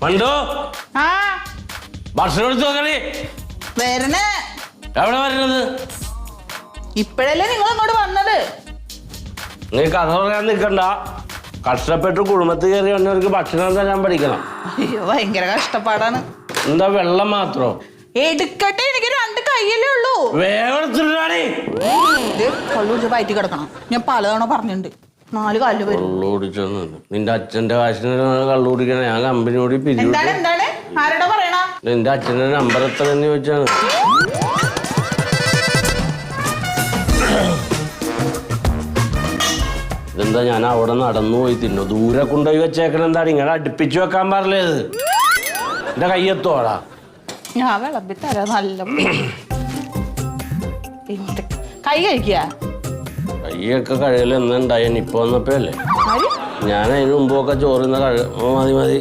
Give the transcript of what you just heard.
മണ്ടോ ആ ഭക്ഷണം എടുത്ത് നോക്കണേ. വരണേ. എവിടെ വരുന്നത്? ഇപ്പഴല്ലേ നിങ്ങൾ അങ്ങോട്ട് വന്നത്? നീ കഥ പറയാൻ നിൽക്കണ്ട. കഷ്ടപ്പെട്ട് കുടുംബത്തിൽ കയറി വന്നവർക്ക് ഭക്ഷണം തരാൻ പഠിക്കണം. അയ്യോ ഭയങ്കര കഷ്ടപ്പാടാണ്. എന്താ വെള്ളം മാത്രോ? എടുക്കട്ടെ, എനിക്ക് 2 കൈയല്ലേ ഉള്ളൂ. വേഗം കള്ളു കുടിച്ച് വയറ്റി കിടക്കണം. ഞാൻ പലതവണ പറഞ്ഞിട്ടുണ്ട്. 4 കാലില് വരും. കള്ളുകുടിച്ചൊന്നും നിന്റെ അച്ഛന്റെ കാശിന് കള്ളു കുടിക്കണം. ഞാൻ കമ്പനിയോട് പിരിച്ചു. എന്താണ് ആരോടാ പറയണ? നിന്റെ അച്ഛന്റെ നമ്പർ എത്ര എന്ന് ചോദിച്ചാണ്. ഇതെന്താ ഞാൻ അവിടെ നടന്നു പോയി തിന്നു. ദൂരെ കൊണ്ടുപോയി വെച്ചേക്കണ എന്താണ് ഇങ്ങനെ അടുപ്പിച്ചു വെക്കാൻ പറഞ്ഞത്? എന്റെ കയ്യെത്തോടാ. ഞാൻ വിളമ്പി തരാ. നല്ല കൈ കഴിക്കുക. കൈയൊക്കെ കഴിയൽ എന്നുണ്ടായി. ഇപ്പൊ വന്നപ്പോ അല്ലേ. ഞാൻ അതിന് മുമ്പൊക്കെ ചോറുന്ന മതി